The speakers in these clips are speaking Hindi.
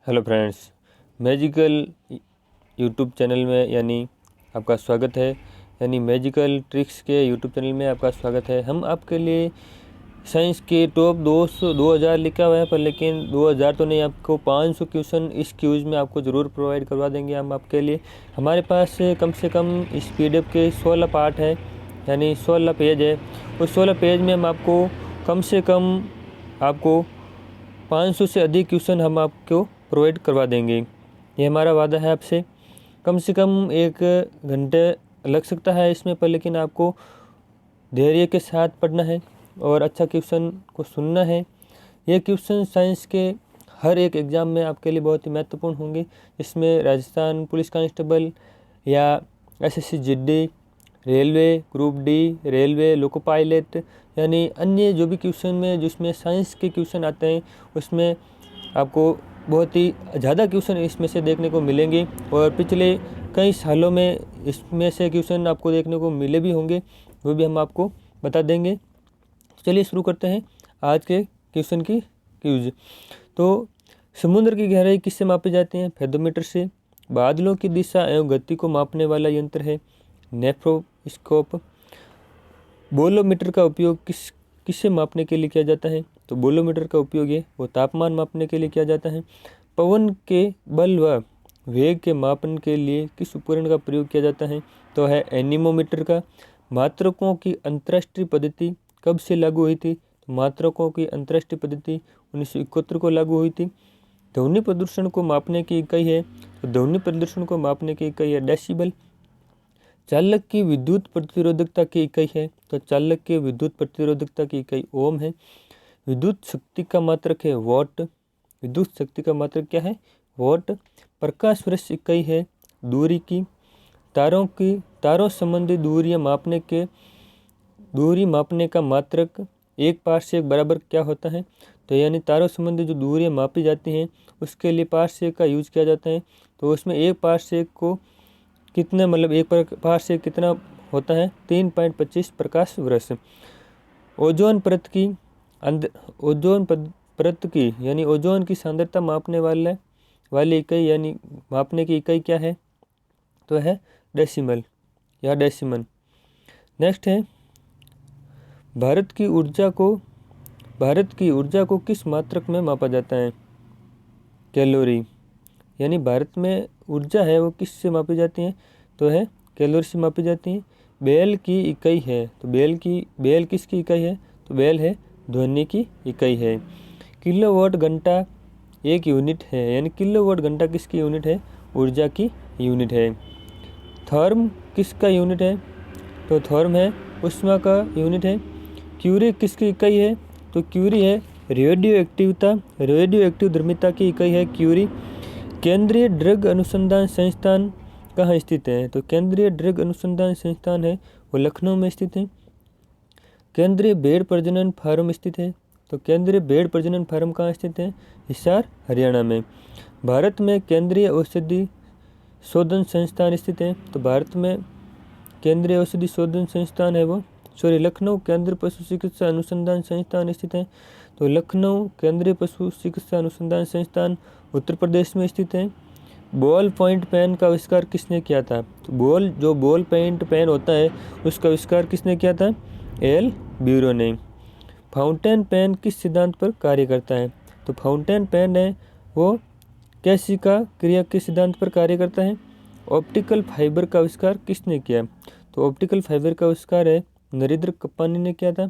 Hello friends, magical YouTube channel में आपका स्वागत है। मैजिकल ट्रिक्स के यूट्यूब चैनल में आपका स्वागत है। हम आपके लिए साइंस के टॉप 2000 लिखा हुआ है पर लेकिन 2000 तो नहीं, आपको 500 क्वेश्चन इस क्यूज में आपको ज़रूर प्रोवाइड करवा देंगे हम आपके लिए। हमारे पास कम से कम इस PDF के 16 पार्ट है, 16 पेज है। उस 16 पेज में हम आपको कम से कम 500 से अधिक क्वेश्चन हम आपको प्रोवाइड करवा देंगे। ये हमारा वादा है आपसे। कम से कम 1 घंटे लग सकता है इसमें पर लेकिन आपको धैर्य के साथ पढ़ना है और अच्छा क्वेश्चन को सुनना है। ये क्वेश्चन साइंस के हर एक एग्ज़ाम में आपके लिए बहुत ही महत्वपूर्ण होंगे। इसमें राजस्थान पुलिस कांस्टेबल या SSC GD, railway group D, railway loco pilot अन्य जो भी क्वेश्चन में जिसमें साइंस के क्वेश्चन आते हैं उसमें आपको बहुत ही ज़्यादा क्वेश्चन इसमें से देखने को मिलेंगे और पिछले कई सालों में इसमें से क्वेश्चन आपको देखने को मिले भी होंगे, वो भी हम आपको बता देंगे। चलिए शुरू करते हैं आज के क्वेश्चन की क्यूज। तो समुद्र की गहराई किससे मापी जाती है? फेथोमीटर से। बादलों की दिशा एवं गति को मापने वाला यंत्र है नेफ्रोस्कोप। बोलोमीटर का उपयोग किससे मापने के लिए किया जाता है? तो बोलोमीटर का उपयोग वो तापमान मापने के लिए किया जाता है। पवन के बल व वेग के मापन के लिए किस उपकरण का प्रयोग किया जाता है? तो है एनीमोमीटर का। मात्रकों की अंतर्राष्ट्रीय पद्धति कब से लागू हुई थी? तो मात्रकों की अंतर्राष्ट्रीय पद्धति 1971 को लागू हुई थी। ध्वनि प्रदूषण को मापने की इकाई है, तो ध्वनि प्रदूषण को मापने की इकाई है डेसिबल। चालक की विद्युत प्रतिरोधकता की इकाई है, तो चालक की विद्युत प्रतिरोधकता की इकाई ओम है। विद्युत शक्ति का मात्रक है वॉट। विद्युत शक्ति का मात्रक क्या है? वॉट। प्रकाश वर्ष इकाई है दूरी की। तारों संबंधी दूरी मापने का मात्रक 1 पारसेक बराबर क्या होता है? तो तारों संबंधी जो दूरियां मापी जाती हैं उसके लिए पारसेक का यूज किया जाता है। तो उसमें 1 पारसेक को कितना एक पारसेक कितना होता है? 3.25 प्रकाश वर्ष। ओजोन परत की ओजोन की सांद्रता मापने वाली इकाई मापने की इकाई क्या है? तो है डेसिमल या डेसिमन। नेक्स्ट है भारत की ऊर्जा को किस मात्रक में मापा जाता है? कैलोरी। भारत में ऊर्जा है वो किससे मापी जाती है? तो है कैलोरी से मापी जाती है। बेल की इकाई है, तो बेल किसकी इकाई है? तो बेल है ध्वनि की इकाई है। किलोवाट घंटा एक यूनिट है, किलोवाट घंटा किसकी यूनिट है? ऊर्जा की यूनिट है। थर्म किसका यूनिट है? तो थर्म है ऊष्मा का यूनिट है। क्यूरी किसकी इकाई है? तो क्यूरी है रेडियो धर्मिता की इकाई है क्यूरी। केंद्रीय ड्रग अनुसंधान संस्थान कहाँ स्थित है? तो केंद्रीय ड्रग अनुसंधान संस्थान है वो लखनऊ में स्थित है। केंद्रीय भेड़ प्रजनन फार्म स्थित है, तो केंद्रीय भेड़ प्रजनन फार्म कहाँ स्थित है? हिसार हरियाणा में। भारत में केंद्रीय औषधि शोधन संस्थान स्थित है, तो भारत में केंद्रीय औषधि शोधन संस्थान है वो लखनऊ केंद्रीय पशु चिकित्सा अनुसंधान संस्थान स्थित है, तो लखनऊ केंद्रीय पशु चिकित्सा अनुसंधान संस्थान उत्तर प्रदेश में स्थित है। बॉल पॉइंट पेन का आविष्कार किसने किया था? तो बॉल पॉइंट पेन होता है उसका आविष्कार किसने किया था? एल ब्यूरो ने। फाउंटेन पेन किस सिद्धांत पर कार्य करता है? तो फाउंटेन पेन है वो कैसिका क्रिया के सिद्धांत पर कार्य करता है। ऑप्टिकल फाइबर का आविष्कार किसने किया? तो ऑप्टिकल फाइबर का आविष्कार है नरेंद्र कप्पानी ने किया था।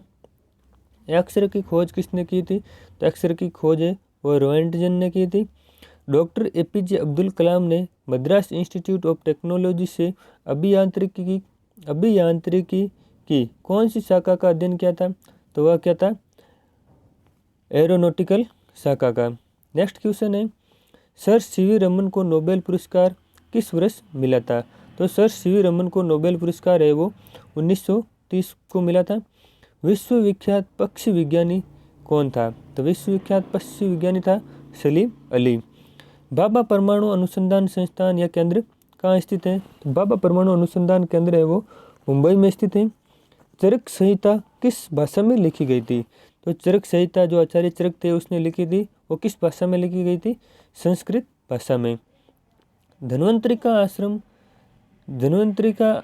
एक्सरे की खोज किसने की थी? तो एक्सरे की खोज है वो रोएंटजन ने की थी। डॉक्टर APJ अब्दुल कलाम ने मद्रास इंस्टीट्यूट ऑफ टेक्नोलॉजी से अभियांत्रिकी की कौन सी शाखा का अध्ययन किया था? तो वह क्या था? एरोनॉटिकल शाखा का। नेक्स्ट क्वेश्चन है सर CV रमन को नोबेल पुरस्कार किस वर्ष मिला था? तो सर CV रमन को नोबेल पुरस्कार है वो 1930 को मिला था। विश्व विख्यात पक्षी विज्ञानी कौन था? तो विश्व विख्यात पक्षी विज्ञानी था सलीम अली। भाभा परमाणु अनुसंधान संस्थान या केंद्र कहाँ स्थित है? तो भाभा परमाणु अनुसंधान केंद्र है वो मुंबई में स्थित है। चरक संहिता किस भाषा में लिखी गई थी? तो चरक संहिता जो आचार्य चरक थे उसने लिखी थी वो किस भाषा में लिखी गई थी? संस्कृत भाषा में। धन्वंतरि का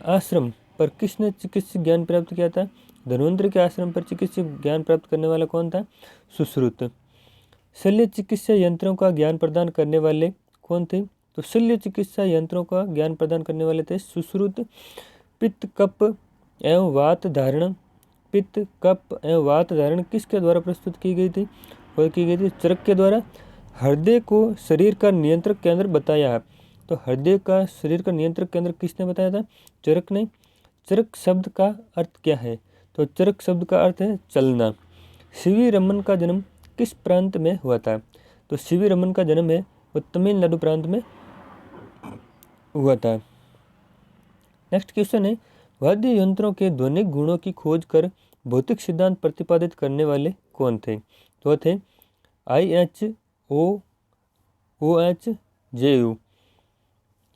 आश्रम पर किसने चिकित्सक ज्ञान प्राप्त किया था? धन्वंतरि के आश्रम पर चिकित्सक ज्ञान प्राप्त करने वाला कौन था? सुश्रुत। शल्य चिकित्सा यंत्रों का ज्ञान प्रदान करने वाले कौन थे? तो शल्य चिकित्सा यंत्रों का ज्ञान प्रदान करने वाले थे सुश्रुत। पित्त कफ एवं वात धारण किसके द्वारा प्रस्तुत की गई थी? वह की गई थी चरक के द्वारा। हृदय को शरीर का नियंत्रक केंद्र बताया है, तो हृदय का शरीर का नियंत्रक केंद्र किसने बताया था? चरक ने। चरक शब्द का अर्थ क्या है? तो चरक शब्द का अर्थ है चलना। सीवी रमन का जन्म किस प्रांत में हुआ था? तो सीवी रमन का जन्म है वो तमिलनाडु प्रांत में हुआ था। नेक्स्ट क्वेश्चन है, वाद्य यंत्रों के ध्वनिक गुणों की खोज कर भौतिक सिद्धांत प्रतिपादित करने वाले कौन थे? तो थे IHOOHJU,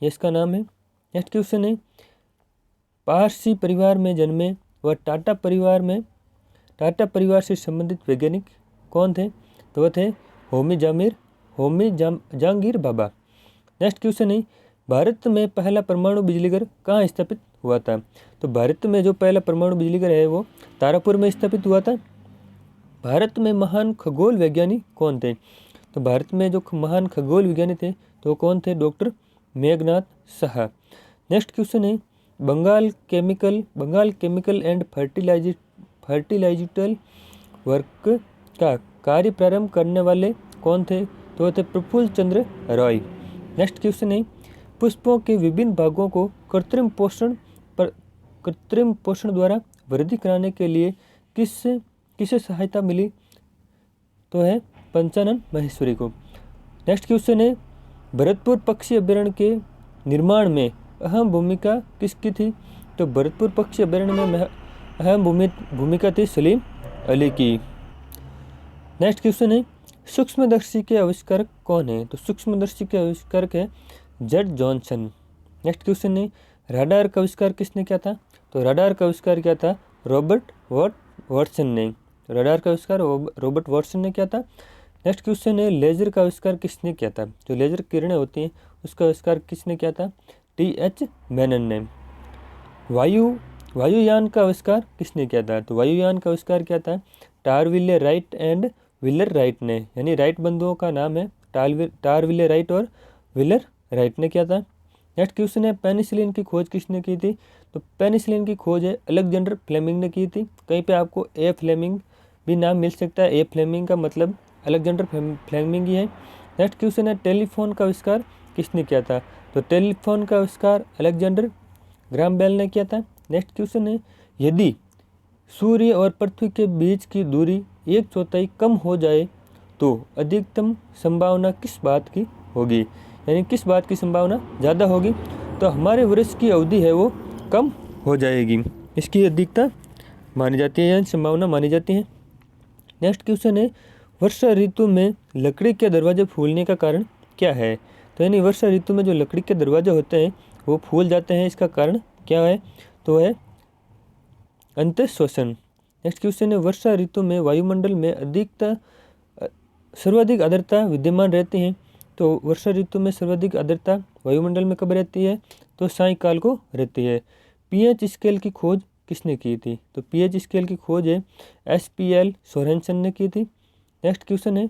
ये इसका नाम है। नेक्स्ट क्वेश्चन है, पारसी परिवार में जन्मे व टाटा परिवार से संबंधित वैज्ञानिक कौन थे? तो वह थे होमी जहांगीर भाभा। नेक्स्ट क्वेश्चन है, भारत में पहला परमाणु बिजलीघर कहाँ स्थापित हुआ था? तो भारत में जो पहला परमाणु बिजलीघर है वो तारापुर में स्थापित हुआ था। भारत में महान खगोल वैज्ञानिक कौन थे? तो भारत में जो महान खगोल विज्ञानी थे तो कौन थे? Doctor Meghnath Saha. Next question है, बंगाल केमिकल एंड फर्टिलाइजिटल वर्क का कार्य प्रारंभ करने वाले कौन थे? तो थे प्रफुल्ल चंद्र रॉय। नेक्स्ट क्वेश्चन है, पुष्पों के विभिन्न भागों को कृत्रिम पोषण द्वारा वृद्धि कराने के लिए किसे सहायता मिली? तो है पंचानन माहेश्वरी को। नेक्स्ट क्वेश्चन है, भरतपुर पक्षी अभयारण्य के निर्माण में अहम भूमिका किसकी थी? तो भरतपुर पक्षी अभयारण्य में अहम भूमिका थी सलीम अली की। नेक्स्ट क्वेश्चन है, सूक्ष्मदर्शी के आविष्कारक कौन है? तो सूक्ष्मदर्शी के आविष्कारक है जेड जॉनसन। नेक्स्ट क्वेश्चन है, राडार का आविष्कार किसने किया था? तो राडार का आविष्कार किया था रॉबर्ट वाटसन ने। राडार का आविष्कार रॉबर्ट वाटसन ने किया था। नेक्स्ट क्वेश्चन है, लेजर का आविष्कार किसने किया था? जो लेजर किरणें होती हैं उसका आविष्कार किसने किया था? TH मेनन ने। वायुयान का आविष्कार किसने किया था? तो वायुयान का आविष्कार किया था टारविले राइट एंड विलर राइट ने, यानी राइट बंधुओं का नाम है टारविले राइट और विलर राइट ने किया था। नेक्स्ट क्वेश्चन है, पेनिसिलिन की खोज किसने की थी? तो पेनिसिलिन की खोज है अलेक्जेंडर फ्लेमिंग ने की थी। कहीं पे आपको ए फ्लेमिंग भी नाम मिल सकता है। ए फ्लेमिंग का मतलब अलेक्जेंडर फ्लेमिंग ही है। नेक्स्ट क्वेश्चन है, टेलीफोन का आविष्कार किसने किया था? तो टेलीफोन का आविष्कार अलेक्जेंडर ग्राहम बेल ने किया था। नेक्स्ट क्वेश्चन है, यदि सूर्य और पृथ्वी के बीच की दूरी 1/4 कम हो जाए तो अधिकतम संभावना किस बात की होगी? यानी किस बात की संभावना ज़्यादा होगी? तो हमारे वर्ष की अवधि है वो कम हो जाएगी, इसकी अधिकता मानी जाती है, यानी संभावना मानी जाती है। नेक्स्ट क्वेश्चन है, वर्षा ऋतु में लकड़ी के दरवाजे फूलने का कारण क्या है? तो यानी वर्षा ऋतु में जो लकड़ी के दरवाजे होते हैं वो फूल जाते हैं, इसका कारण क्या है? तो है अंतःशोषण। नेक्स्ट क्वेश्चन है, वर्षा ऋतु में वायुमंडल में सर्वाधिक आर्द्रता विद्यमान रहती है। तो वर्षा ऋतु में सर्वाधिक आर्द्रता वायुमंडल में कब रहती है? तो सायंकाल को रहती है। पीएच स्केल की खोज किसने की थी? तो पीएच स्केल की खोज है SPL सोरेनसन ने की थी। नेक्स्ट क्वेश्चन है,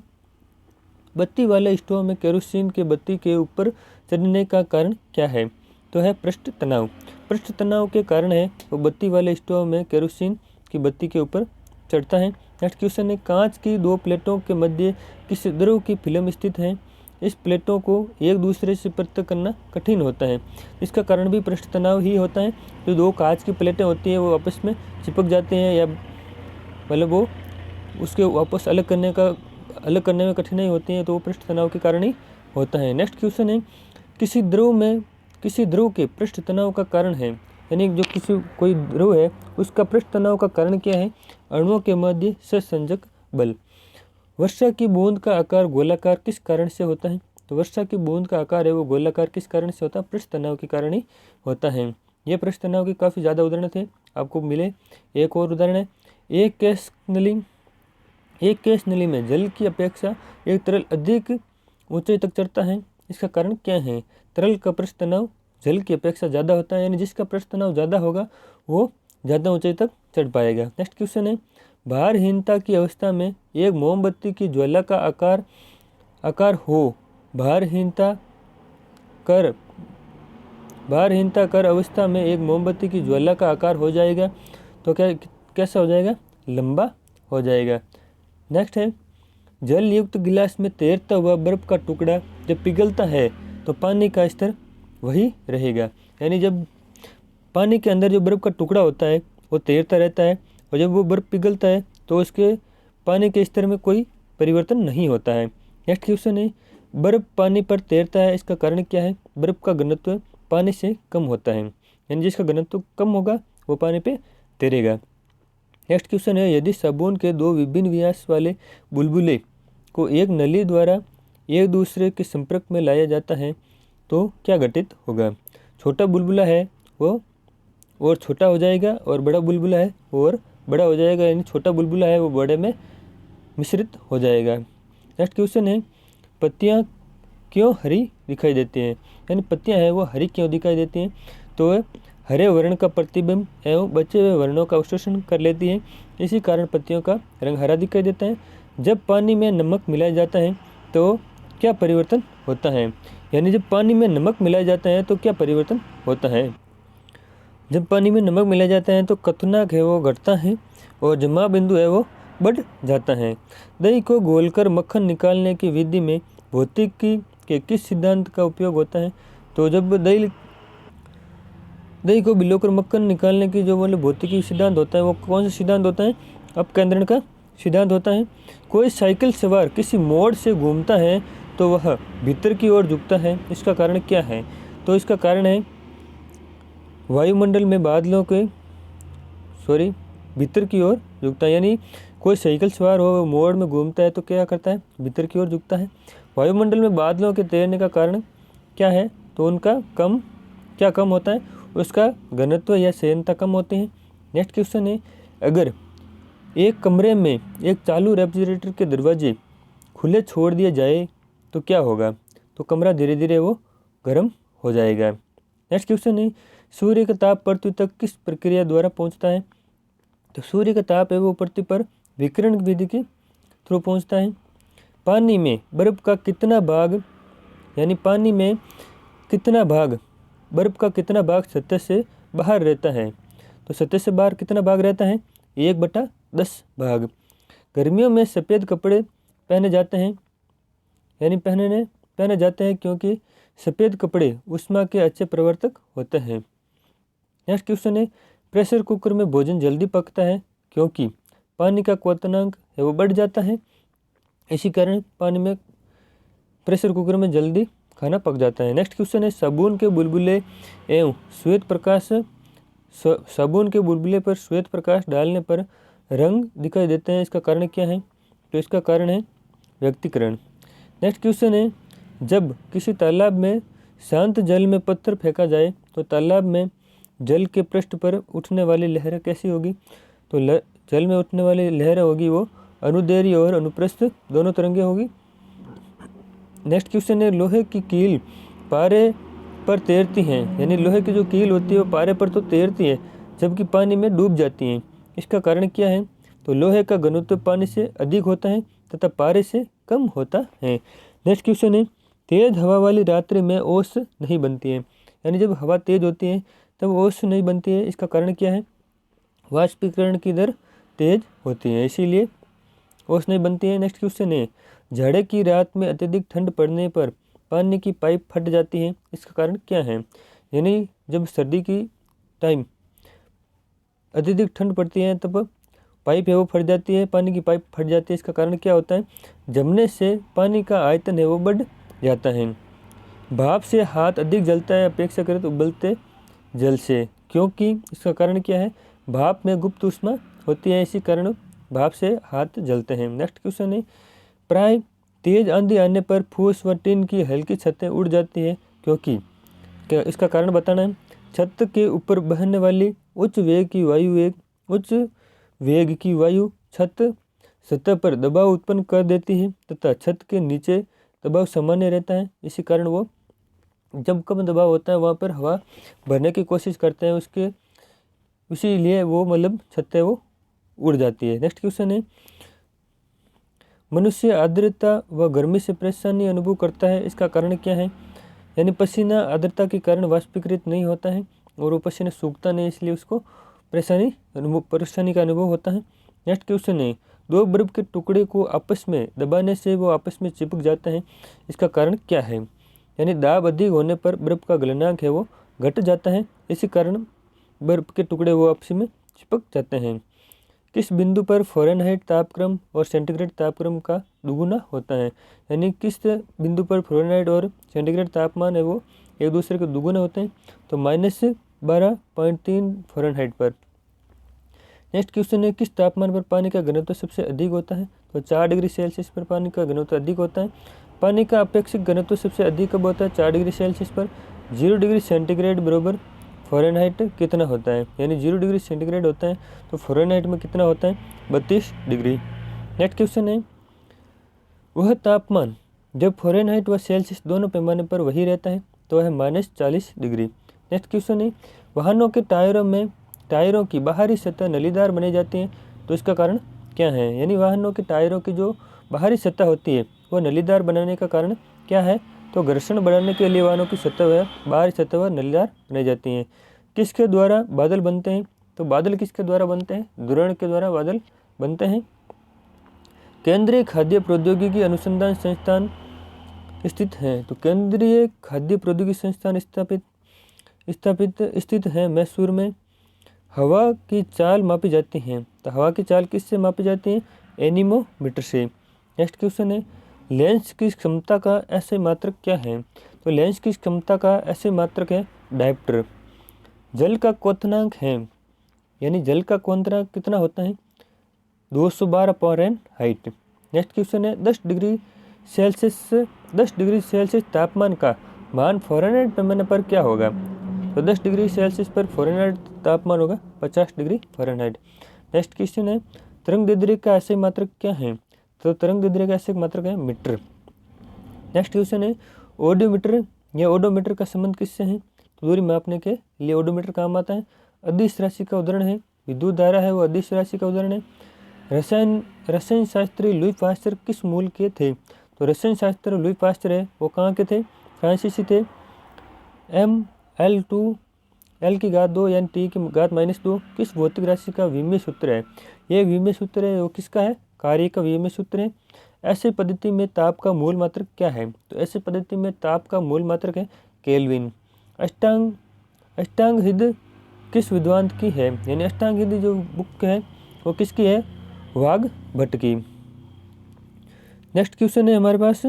बत्ती वाले स्टोव में केरोसिन के बत्ती के ऊपर चढ़ने का कारण क्या है? तो है पृष्ठ तनाव। पृष्ठ तनाव के कारण है वो बत्ती वाले स्टोव में केरोसिन की बत्ती के ऊपर चढ़ता है। नेक्स्ट क्वेश्चन है, कांच की 2 प्लेटों के मध्य किस ध्रुव की फिल्म स्थित है? इस प्लेटों को एक दूसरे से पृथक करना कठिन होता है, इसका कारण भी पृष्ठ तनाव ही होता है। जो 2 कांच की प्लेटें होती हैं वो आपस में चिपक जाते हैं, या मतलब वो उसके वापस अलग करने में कठिनाई होती है, तो वो पृष्ठ तनाव के कारण ही होता है। नेक्स्ट क्वेश्चन है, किसी ध्रुव के पृष्ठ तनाव का कारण है, यानी जो कोई ध्रुव है उसका पृष्ठ तनाव का कारण क्या है? अणुओं के मध्य सहसंयोजक बल। वर्षा की बूंद का आकार गोलाकार किस कारण से होता है? तो वर्षा की बूंद का आकार है वो गोलाकार किस कारण से होता है? पृष्ठ तनाव के कारण ही होता है। ये पृष्ठ तनाव के काफ़ी ज़्यादा उदाहरण थे, आपको मिले। एक और उदाहरण है, एक एक केस नली में जल की अपेक्षा एक तरल अधिक ऊंचाई तक चढ़ता है, इसका कारण क्या है? तरल का पृष्ठ तनाव जल की अपेक्षा ज़्यादा होता है, यानी जिसका पृष्ठ तनाव ज़्यादा होगा वो ज़्यादा ऊंचाई तक चढ़ पाएगा। नेक्स्ट क्वेश्चन है, भारहीनता की अवस्था में एक मोमबत्ती की ज्वाला का आकार हो भारहीनता कर अवस्था में एक मोमबत्ती की ज्वाला का आकार हो जाएगा तो कैसा हो जाएगा? लंबा हो जाएगा। नेक्स्ट है, जल युक्त गिलास में तैरता हुआ बर्फ का टुकड़ा जब पिघलता है तो पानी का स्तर वही रहेगा, यानी जब पानी के अंदर जो बर्फ का टुकड़ा होता है वो तैरता रहता है और जब वो बर्फ पिघलता है तो उसके पानी के स्तर में कोई परिवर्तन नहीं होता है। नेक्स्ट क्वेश्चन है, बर्फ पानी पर तैरता है, इसका कारण क्या है? बर्फ का घनत्व पानी से कम होता है, यानी जिसका घनत्व कम होगा वो पानी पे तैरेगा। नेक्स्ट क्वेश्चन है, यदि साबुन के दो विभिन्न व्यास वाले बुलबुले को एक नली द्वारा एक दूसरे के संपर्क में लाया जाता है तो क्या घटित होगा? छोटा बुलबुला है वो और छोटा हो जाएगा और बड़ा बुलबुला है और बड़ा हो जाएगा, यानी छोटा बुलबुला है वो बड़े में मिश्रित हो जाएगा। नेक्स्ट क्वेश्चन है, पत्तियाँ क्यों हरी दिखाई देती हैं? यानी पत्तियाँ हैं वो हरी क्यों दिखाई देती हैं? तो हरे वर्ण का प्रतिबिंब एवं बचे हुए वर्णों का अवशोषण कर लेती है, इसी कारण पत्तियों का रंग हरा दिखाई देता है। जब पानी में नमक मिलाया जाता है तो क्या परिवर्तन होता है? यानी जब पानी में नमक मिलाया जाता है तो क्या परिवर्तन होता है? जब पानी में नमक मिलाया जाता है तो क्वथनांक है वो घटता है और जमा बिंदु है वो बढ़ जाता है। दही को घोलकर मक्खन निकालने की विधि में भौतिकी के किस सिद्धांत का उपयोग होता है? तो जब दही को भिगोकर मक्खन निकालने की जो भौतिकी सिद्धांत होता है वो कौन सा सिद्धांत होता है? अपकेंद्रण का सिद्धांत होता है। कोई साइकिल सवार किसी मोड़ से घूमता है तो वह भीतर की ओर झुकता है, इसका कारण क्या है? तो इसका कारण है वायुमंडल में बादलों के भीतर की ओर झुकता है, यानी कोई साइकिल सवार हो मोड़ में घूमता है तो क्या करता है? भीतर की ओर झुकता है। वायुमंडल में बादलों के तैरने का कारण क्या है? तो उनका कम होता है, उसका घनत्व या संयंत्रता कम होते हैं। नेक्स्ट क्वेश्चन है, अगर एक कमरे में एक चालू रेफ्रिजरेटर के दरवाजे खुले छोड़ दिए जाए तो क्या होगा? तो कमरा धीरे धीरे वो गर्म हो जाएगा। नेक्स्ट क्वेश्चन है, सूर्य का ताप पृथ्वी तक किस प्रक्रिया द्वारा पहुंचता है? तो सूर्य का ताप है वो पृथ्वी पर विकिरण विधि के थ्रू पहुंचता है। पानी में बर्फ का कितना भाग, यानी पानी में बर्फ का कितना भाग सतह से बाहर रहता है? तो सतह से बाहर कितना भाग रहता है? 1/10 भाग। गर्मियों में सफ़ेद कपड़े पहने जाते हैं, यानी पहने जाते हैं क्योंकि सफ़ेद कपड़े ऊष्मा के अच्छे प्रवर्तक होते हैं। नेक्स्ट क्वेश्चन है, प्रेशर कुकर में भोजन जल्दी पकता है क्योंकि पानी का क्वथनांक है वो बढ़ जाता है, इसी कारण पानी में प्रेशर कुकर में जल्दी खाना पक जाता है। नेक्स्ट क्वेश्चन है, साबुन के बुलबुले पर श्वेत प्रकाश डालने पर रंग दिखाई देते हैं, इसका कारण क्या है? तो इसका कारण है व्यक्तीकरण। नेक्स्ट क्वेश्चन है, जब किसी तालाब में शांत जल में पत्थर फेंका जाए तो तालाब में जल के पृष्ठ पर उठने वाली लहरें कैसी होगी? तो जल में उठने वाली लहरें होगी वो अनुदैर्घ्य और अनुप्रस्थ दोनों तरंगे होगी। नेक्स्ट क्वेश्चन है, लोहे की कील पारे पर तैरती हैं, यानी लोहे की जो कील होती है वो पारे पर तो तैरती है जबकि पानी में डूब जाती हैं, इसका कारण क्या है? तो लोहे का घनत्व पानी से अधिक होता है तथा पारे से कम होता है। नेक्स्ट क्वेश्चन है, तेज हवा वाली रात्रि में ओस नहीं बनती है, यानी जब हवा तेज होती है तब ओस नहीं बनती है, इसका कारण क्या है? वाष्पीकरण की दर तेज होती है, इसीलिए ओस नहीं बनती है। नेक्स्ट क्वेश्चन है, जाड़े की रात में अत्यधिक ठंड पड़ने पर पानी की पाइप फट जाती है, इसका कारण क्या है? यानी जब सर्दी की टाइम अत्यधिक ठंड पड़ती है तब पाइप है वो फट जाती है, पानी की पाइप फट जाती है, इसका कारण क्या होता है? जमने से पानी का आयतन है वो बढ़ जाता है। भाप से हाथ अधिक जलता है अपेक्षाकृत उबलते जल से, क्योंकि इसका कारण क्या है? भाप में गुप्त ऊष्मा होती है, इसी कारण भाप से हाथ जलते हैं। नेक्स्ट क्वेश्चन है, प्राय तेज आंधी आने पर फूस व टीन की हल्की छतें उड़ जाती है क्योंकि इसका कारण बताना है। छत के ऊपर बहने वाली उच्च वेग की वायु छत सतह पर दबाव उत्पन्न कर देती है तथा छत के नीचे दबाव सामान्य रहता है। इसी कारण वो जब कम दबाव होता है वहाँ पर हवा भरने की कोशिश करते हैं, इसीलिए वो मतलब छत है वो उड़ जाती है। नेक्स्ट क्वेश्चन है, मनुष्य आर्द्रता व गर्मी से परेशानी अनुभव करता है, इसका कारण क्या है? यानी पसीना आर्द्रता के कारण वाष्पीकृत नहीं होता है और वो पसीना सूखता नहीं, इसलिए उसको परेशानी का अनुभव होता है। नेक्स्ट क्वेश्चन है, दो बर्फ के टुकड़े को आपस में दबाने से वो आपस में चिपक जाते हैं, इसका कारण क्या है? यानी दाब अधिक होने पर बर्फ का गलनांक है वो घट जाता है, इसी कारण बर्फ के टुकड़े वो आपस में चिपक जाते हैं। किस बिंदु पर फ़ारेनहाइट तापक्रम और सेंटीग्रेड तापक्रम का दुगुना होता है? यानी किस बिंदु पर फ़ारेनहाइट और सेंटीग्रेड तापमान है वो एक दूसरे के दुगुने होते हैं? तो -12.3 फ़ारेनहाइट पर। नेक्स्ट क्वेश्चन है, किस तापमान पर पानी का घनत्व सबसे अधिक होता है? तो 4 डिग्री सेल्सियस पर पानी का घनत्व अधिक होता है। पानी का अपेक्षित घनत्व सबसे अधिक कब होता है? 4 डिग्री सेल्सियस पर। 0 डिग्री सेंटीग्रेड बराबर फ़ारेनहाइट कितना होता है? यानी 0 डिग्री सेंटीग्रेड होता है तो फ़ारेनहाइट में कितना होता है? 32 डिग्री। नेक्स्ट क्वेश्चन है, वह तापमान जब फ़ारेनहाइट व सेल्सियस दोनों पैमाने पर वही रहता है तो वह -40 डिग्री। नेक्स्ट क्वेश्चन है, वाहनों के टायरों की बाहरी सतह नलीदार बनी जाती है, तो इसका कारण क्या है? यानी वाहनों के टायरों की जो बाहरी सतह होती है वो नलीदार बनाने का कारण क्या है? तो घर्षण बढ़ाने के लिए वाहनों की सतह व बाहरी सतह व नलीदार बनाई जाती हैं। किसके द्वारा बादल बनते हैं? तो बादल किसके द्वारा बनते हैं? ध्रुवण के द्वारा बादल बनते हैं। केंद्रीय खाद्य प्रौद्योगिकी अनुसंधान संस्थान स्थित है, तो केंद्रीय खाद्य प्रौद्योगिकी संस्थान स्थित है मैसूर में। हवा की चाल मापी जाती है, तो हवा की चाल किससे मापी जाती है? एनीमोमीटर से। नेक्स्ट क्वेश्चन है, लेंस की क्षमता का ऐसे मात्रक क्या है? तो लेंस की क्षमता का ऐसे मात्रक है डायप्टर। जल का क्वथनांक है, यानी जल का क्वथनांक कितना होता है? 212 फ़ारेनहाइट। नेक्स्ट क्वेश्चन है, 10 डिग्री सेल्सियस तापमान का मान फ़ारेनहाइट पैमाने पर क्या होगा? तो 10 डिग्री सेल्सियस पर फ़ारेनहाइट तापमान होगा 50 डिग्री फ़ारेनहाइट। नेक्स्ट क्वेश्चन है, तरंगदैर्घ्य का ऐसे मात्रक क्या है? तो तरंगदैर्घ्य का ऐसे मात्रक है मीटर। नेक्स्ट क्वेश्चन है, ओडोमीटर का संबंध किससे है? तो दूरी मापने के लिए ओडोमीटर काम आता है। अदिश राशि का उदाहरण है विद्युत धारा है वो अदिश राशि का उदाहरण है। रसायन शास्त्री लुई पास्चर किस मूल के थे? तो रसायन शास्त्री लुई पास्चर है वो कहाँ के थे? फ्रांसीसी थे। Ml2 यानी T⁻², किस भौतिक राशि का विमीय सूत्र है? ये विमीय सूत्र है वो किसका है? कार्य का विमीय सूत्र है। ऐसे पद्धति में ताप का मूल मात्रक क्या है? तो ऐसे पद्धति में ताप का मूल मात्रक है केल्विन। अष्टांगहृदय किस विद्वान की है? यानी अष्टांगहृदय जो बुक है वो किसकी है? वाग्भट की। नेक्स्ट क्वेश्चन है हमारे पास,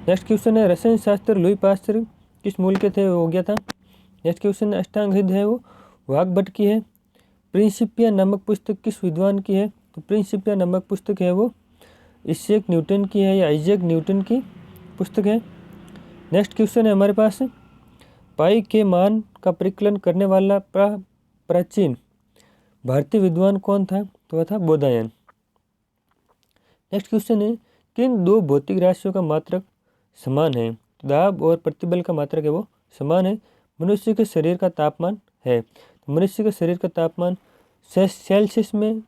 नेक्स्ट क्वेश्चन है, रसायन शास्त्र लुई पास्चर किस मूल के थे? वो हो गया था। नेक्स्ट क्वेश्चन है, अष्टांगहृदय है वो वाग्भट की है। प्रिंसिपिया नामक पुस्तक किस विद्वान की है? तो प्रिंसिपिया नामक पुस्तक है वो इसैक न्यूटन की है या आइजैक न्यूटन की पुस्तक है। नेक्स्ट क्वेश्चन है हमारे पास, पाई के मान का परिकलन करने वाला प्राचीन भारतीय विद्वान कौन था? तो वह था बोधायन। नेक्स्ट क्वेश्चन है, किन दो भौतिक राशियों का मात्रक समान है? दाब और प्रतिबल का मात्रक है वो समान है। मनुष्य के शरीर का तापमान है, तो मनुष्य के शरीर का तापमान सेल्सियस में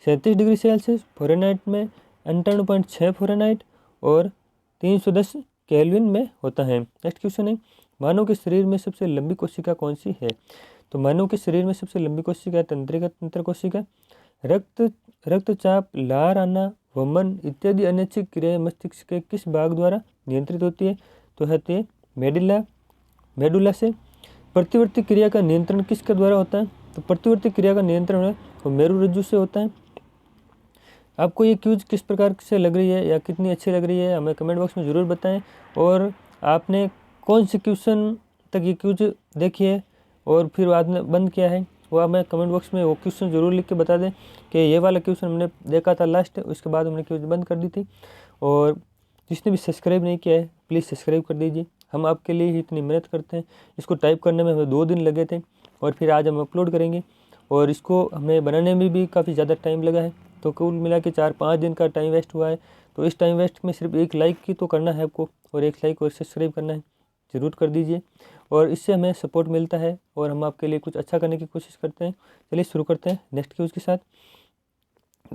37 डिग्री सेल्सियस, फ़ारेनहाइट में 98.6 फ़ारेनहाइट और 310 केल्विन में होता है। नेक्स्ट क्वेश्चन है, मानव के शरीर में सबसे लंबी कोशिका कौन सी है? तो मानव के शरीर में सबसे लंबी कोशिका है तंत्रिका कोशिका। रक्तचाप, लार आना, वमन इत्यादि अनैच्छिक क्रियाएं मस्तिष्क के किस भाग द्वारा नियंत्रित होती है? तो होती है मेडुला से। प्रतिवर्ती क्रिया का नियंत्रण किसके द्वारा होता है? तो प्रतिवर्ती क्रिया का नियंत्रण है वो मेरुरज्जु से होता है। आपको ये क्यूज किस प्रकार से लग रही है या कितनी अच्छी लग रही है हमें कमेंट बॉक्स में ज़रूर बताएं। और आपने कौन से क्वेश्चन तक ये क्यूज देखी है और फिर बाद में बंद किया है वो हमें कमेंट बॉक्स में वो क्वेश्चन ज़रूर लिख के बता दें कि ये वाला क्वेश्चन हमने देखा था लास्ट, उसके बाद हमने क्यूज बंद कर दी थी। और जिसने भी सब्सक्राइब नहीं किया है प्लीज़ सब्सक्राइब कर दीजिए। हम आपके लिए ही इतनी मेहनत करते हैं। इसको टाइप करने में हमें 2 दिन लगे थे और फिर आज हम अपलोड करेंगे, और इसको हमें बनाने में भी काफ़ी ज़्यादा टाइम लगा है। तो कुल मिला के 4-5 दिन का टाइम वेस्ट हुआ है। तो इस टाइम वेस्ट में सिर्फ एक लाइक की तो करना है आपको, और एक लाइक और सब्सक्राइब करना है, ज़रूर कर दीजिए, और इससे हमें सपोर्ट मिलता है और हम आपके लिए कुछ अच्छा करने की कोशिश करते हैं। चलिए शुरू करते हैं नेक्स्ट क्यूज के साथ।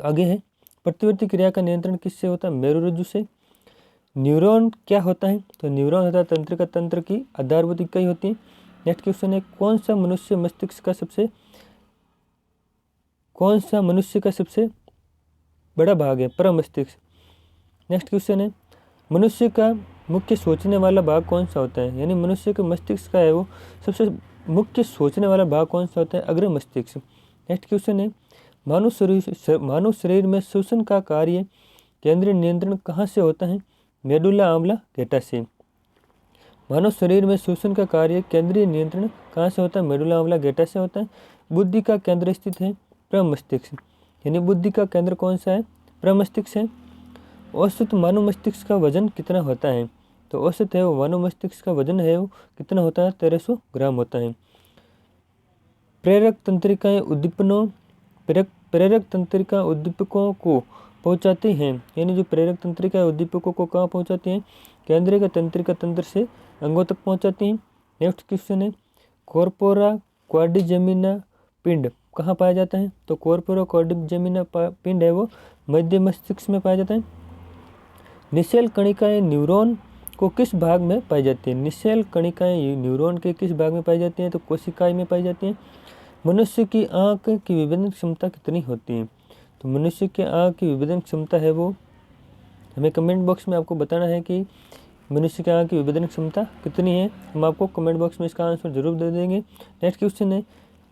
आगे है, प्रतिवर्ती क्रिया का नियंत्रण किससे होता है? मेरुरज्जु से। न्यूरॉन क्या होता है? तो न्यूरॉन होता है तंत्रिका तंत्र की आधारभूत इकाई होती है। नेक्स्ट क्वेश्चन है, कौन सा मनुष्य का सबसे बड़ा भाग है? प्रमस्तिष्क। नेक्स्ट क्वेश्चन है, मनुष्य का मुख्य सोचने वाला भाग कौन सा होता है? यानी मनुष्य के मस्तिष्क का है वो सबसे मुख्य सोचने वाला भाग कौन सा होता है? अग्र मस्तिष्क। नेक्स्ट क्वेश्चन है, मानव शरीर में श्वसन का कार्य केंद्रीय नियंत्रण कहाँ से होता है? मेडुला ऑब्लांगेटा से। मानव शरीर में श्वसन का कार्य केंद्रीय नियंत्रण कहाँ से होता है? मेडुला ऑब्लांगेटा से होता है। बुद्धि का केंद्र स्थित है प्रमस्तिष्क, यानी बुद्धि का केंद्र कौन सा है? प्रमस्तिष्क है। औसत मानव मस्तिष्क का वजन कितना होता है? तो औसत है वो मानव मस्तिष्क का वजन है वो कितना होता है? 1300 ग्राम होता है। प्रेरक तंत्रिकाएं उद्दीपकों को पहुंचाती हैं, यानी जो प्रेरक तंत्रिकाएं उद्दीपकों को कहाँ पहुंचाती हैं? केंद्रीय का तंत्रिका तंत्र से अंगों तक पहुंचाती हैं। नेक्स्ट क्वेश्चन है, कॉर्पोरा क्वाड्रिजेमिना पिंड कहाँ पाया जाता है? तो कॉर्पोरा क्वाड्रिजेमिना पिंड है वो मध्य मस्तिष्क में पाया जाता है। निषेल कणिकाएं न्यूरॉन को किस भाग में पाई जाती है? निषेल कणिकाएं न्यूरॉन के किस भाग में पाई जाती हैं? तो कोशिकाएं में पाई जाती हैं। मनुष्य की आँख की विभेदन क्षमता कितनी होती है? तो मनुष्य की आँख की विभेदन क्षमता है वो, हमें कमेंट बॉक्स में आपको बताना है कि मनुष्य की आँख की विभेदन क्षमता कितनी है। हम आपको कमेंट बॉक्स में इसका आंसर जरूर दे देंगे। नेक्स्ट क्वेश्चन है,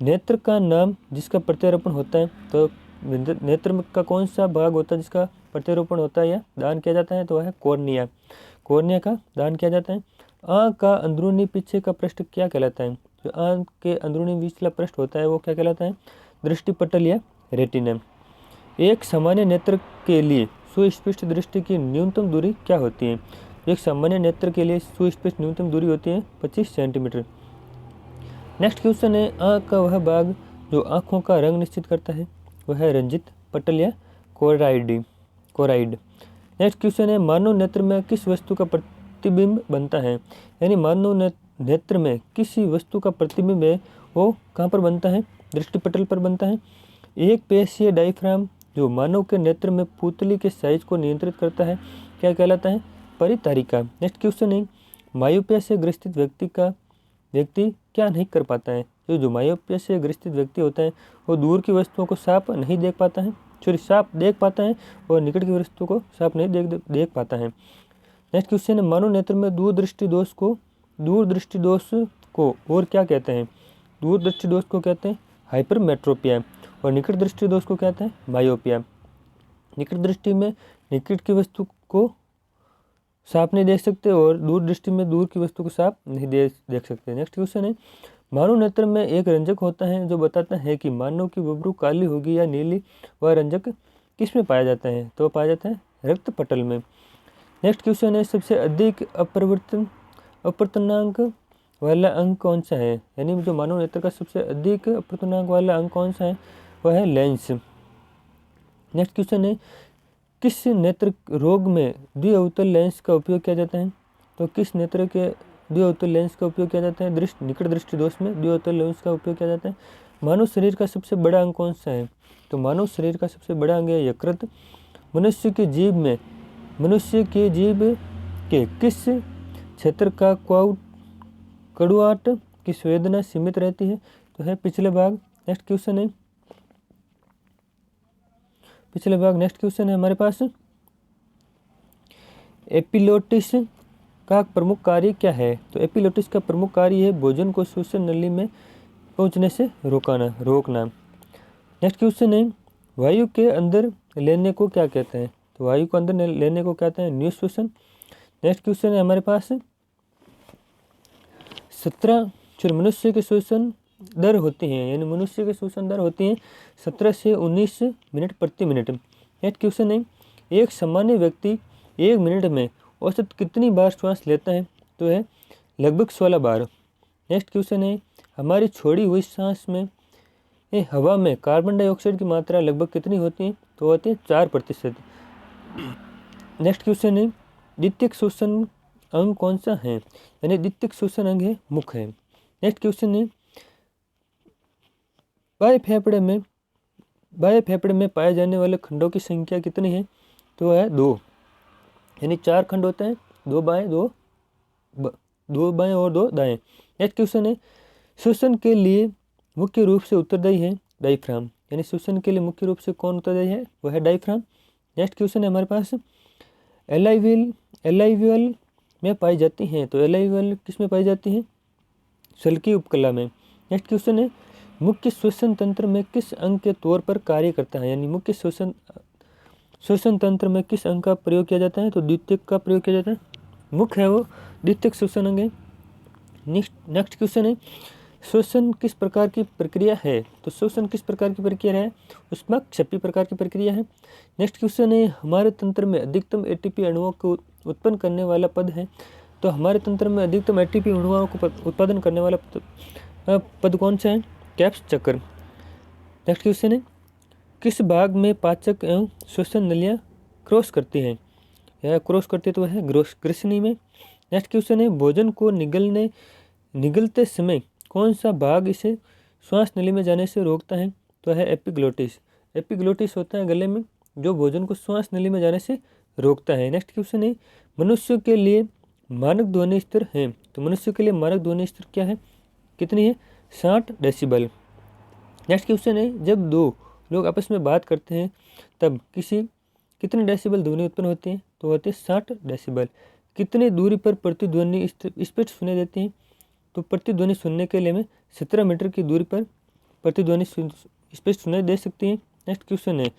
नेत्र का नाम जिसका प्रत्यारोपण होता है? तो नेत्र का कौन सा भाग होता है जिसका प्रत्यारोपण होता है या दान किया जाता है? तो वह है कॉर्निया। कॉर्निया का दान किया जाता है। आँख का अंदरूनी पीछे का पृष्ठ क्या कहलाता है? जो आँख के अंदरूनी निचला पृष्ठ होता है वो क्या कहलाता है? दृष्टिपटल या रेटिना। एक सामान्य नेत्र के लिए सुस्पष्ट दृष्टि की न्यूनतम दूरी क्या होती है? एक सामान्य नेत्र के लिए सुस्पष्ट न्यूनतम दूरी होती है 25 सेंटीमीटर। नेक्स्ट क्वेश्चन है, आँख का वह भाग जो आँखों का रंग निश्चित करता है वह है रंजित पटल या कोराइड। नेक्स्ट क्वेश्चन है, मानव नेत्र में किस वस्तु का प्रतिबिंब बनता है? यानी मानव नेत्र में किसी वस्तु का प्रतिबिंब है वो कहाँ पर बनता है? दृष्टिपटल पर बनता है। एक पेशीय डायफ्राम जो मानव के नेत्र में पुतली के साइज को नियंत्रित करता है क्या कहलाता है? परितारिका। नेक्स्ट क्वेश्चन है, मायोपिया से ग्रसित व्यक्ति क्या नहीं कर पाता है? जो मायोपिया से ग्रसित व्यक्ति होता है वो दूर की वस्तुओं को साफ नहीं देख पाता है, साफ देख पाता है और निकट की वस्तु को साफ नहीं देख पाता है। नेक्स्ट क्वेश्चन है, मानव नेत्र में दूरदृष्टि दोष को और क्या कहते हैं? दूरदृष्टि दोष को कहते हैं हाइपरमेट्रोपिया, और निकट दृष्टि दोष को कहते हैं मायोपिया। निकट दृष्टि में निकट की वस्तु को साफ नहीं देख सकते और दूर दृष्टि में दूर की वस्तु को साफ नहीं देख सकते। नेक्स्ट क्वेश्चन है, मानव नेत्र में एक रंजक होता है जो बताता है कि मानव की बब्रू काली होगी या नीली। वह रंजक किस में पाया जाता है? तो पाया जाता है रक्त पटल में। नेक्स्ट क्वेश्चन है, सबसे अधिक अपवर्तनांक वाला अंक कौन सा है? यानी जो मानव नेत्र का सबसे अधिक अपवर्तनांक वाला अंक कौन सा है? वह है लेंस। नेक्स्ट क्वेश्चन है, किस नेत्र रोग में द्विअवतल लेंस का उपयोग किया जाता है? तो किस नेत्र के द्विअवतल लेंस का उपयोग किया जाता है? निकट दृष्टि दोष में द्विअवतल लेंस का उपयोग किया जाता है। मानव शरीर का सबसे बड़ा अंग कौन सा है? तो मानव शरीर का सबसे बड़ा अंग है यकृत। मनुष्य की जीभ के किस क्षेत्र का कड़ुआहट की संवेदना सीमित रहती है? तो है पिछले भाग। नेक्स्ट क्वेश्चन है हमारे पास, एपिलोटिस का प्रमुख कार्य क्या है? तो एपिलोटिस का प्रमुख कार्य है भोजन को श्वसन नली में पहुंचने से रोकना। नेक्स्ट क्वेश्चन है, वायु के अंदर लेने को क्या कहते हैं? तो वायु को अंदर लेने को कहते हैं निःश्वसन। नेक्स्ट क्वेश्चन है हमारे पास, 17 मनुष्य के श्वसन दर होती हैं, यानी मनुष्य के श्वसन दर होती हैं 17 से 19 मिनट प्रति मिनट। नेक्स्ट क्वेश्चन है, एक सामान्य व्यक्ति 1 मिनट में औसत कितनी बार श्वास लेता है? तो है लगभग 16 बार। नेक्स्ट क्वेश्चन है, हमारी छोड़ी हुई सांस में हवा में कार्बन डाइऑक्साइड की मात्रा लगभग कितनी होती है? तो होती है 4%। नेक्स्ट क्वेश्चन है, द्वितीयक श्वसन अंग कौन सा है? यानी द्वितीयक श्वसन अंग है मुख है। नेक्स्ट क्वेश्चन है, बाह्य फेफड़े में पाए जाने वाले खंडों की संख्या कितनी है? तो है 2, यानी 4 खंड होते हैं, 2 बाएं और 2 दाएं। नेक्स्ट क्वेश्चन है, श्वसन के लिए मुख्य रूप से उत्तरदायी है डायफ्राम, यानी श्वसन के लिए मुख्य रूप से कौन उत्तरदायी है? वह है डायफ्राम। नेक्स्ट क्वेश्चन है हमारे पास, एलाइवियल में पाई जाती हैं, तो एलाइवियल किस में पाई जाती है? सल्की उपकला में। नेक्स्ट क्वेश्चन है, मुख्य श्वसन तंत्र में किस अंग के तौर पर कार्य करता है? यानी मुख्य श्वसन तंत्र में किस अंग का प्रयोग किया जाता है? तो द्वितीयक का प्रयोग किया जाता है, मुख है वो द्वितीयक श्वसन अंग है। नेक्स्ट क्वेश्चन है, श्वसन किस प्रकार की प्रक्रिया है? तो श्वसन किस प्रकार की प्रक्रिया है? उसमें क्षपी प्रकार की प्रक्रिया है। नेक्स्ट क्वेश्चन है, हमारे तंत्र में अधिकतम एटीपी अणुओं को उत्पन्न करने वाला पद है, तो हमारे तंत्र में अधिकतम एटीपी अणुओं को उत्पादन करने वाला पद कौन सा है? कैप्स चक्र। नेक्स्ट क्वेश्चन है, किस भाग में पाचक एवं श्वसन नलियाँ क्रॉस करती हैं? या क्रॉस करती है तो है ग्रसनी में। नेक्स्ट क्वेश्चन है, भोजन को निगलते समय कौन सा भाग इसे श्वास नली में जाने से रोकता है? तो है एपिग्लोटिस। एपिग्लोटिस होता है गले में, जो भोजन को श्वास नली में जाने से रोकता है। नेक्स्ट क्वेश्चन है, मनुष्य के लिए मानक ध्वनि स्तर है, तो मनुष्य के लिए मानक ध्वनि स्तर क्या है, कितनी है? 60 डेसिबल। नेक्स्ट क्वेश्चन है, जब 2 लोग आपस में बात करते हैं तब कितने डेसिबल ध्वनि उत्पन्न होती है? तो होती है 60 डेसिबल। कितनी दूरी पर प्रतिध्वनि स्पष्ट सुनाई देती है? तो प्रतिध्वनि सुनने के लिए हमें 17 मीटर की दूरी पर प्रतिध्वनि स्पष्ट सुनाई दे सकती है। नेक्स्ट क्वेश्चन है,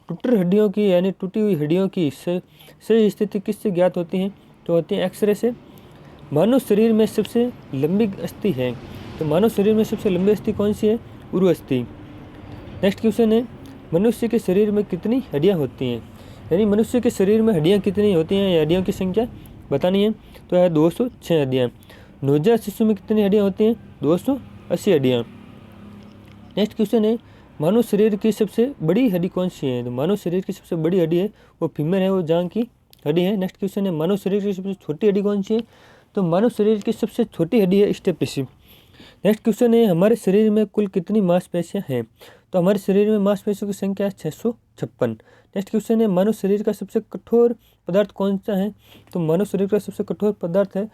टूटी हड्डियों की यानी टूटी हुई हड्डियों की सही स्थिति किससे ज्ञात होती है? तो होती है एक्सरे से। मानव शरीर में सबसे लंबी अस्थि है, तो मानव शरीर में सबसे लंबी अस्थि कौन सी है? उरु अस्थि। नेक्स्ट क्वेश्चन है, मनुष्य के शरीर में कितनी हड्डियाँ होती हैं? यानी मनुष्य के शरीर में हड्डियाँ कितनी होती हैं, या हड्डियों की संख्या बतानी है, तो है 206 हड्डियाँ। नवजात शिशु में कितनी हड्डियाँ होती हैं? 280 हड्डियाँ। नेक्स्ट क्वेश्चन है, मानव शरीर की सबसे बड़ी हड्डी कौन सी है? तो मानव शरीर की सबसे बड़ी हड्डी है वो फीमर है, वो जांघ की हड्डी है। नेक्स्ट क्वेश्चन है, मानव शरीर की सबसे छोटी हड्डी कौन सी है? तो मानव शरीर की सबसे छोटी हड्डी है स्टेपिस। नेक्स्ट क्वेश्चन है, हमारे शरीर में कुल कितनी मांसपेशियां हैं? तो हमारे शरीर में मांसपेशियों की संख्या है 656। नेक्स्ट क्वेश्चन है, मानव शरीर का सबसे कठोर पदार्थ कौन सा है? तो मानव शरीर का सबसे कठोर पदार्थ है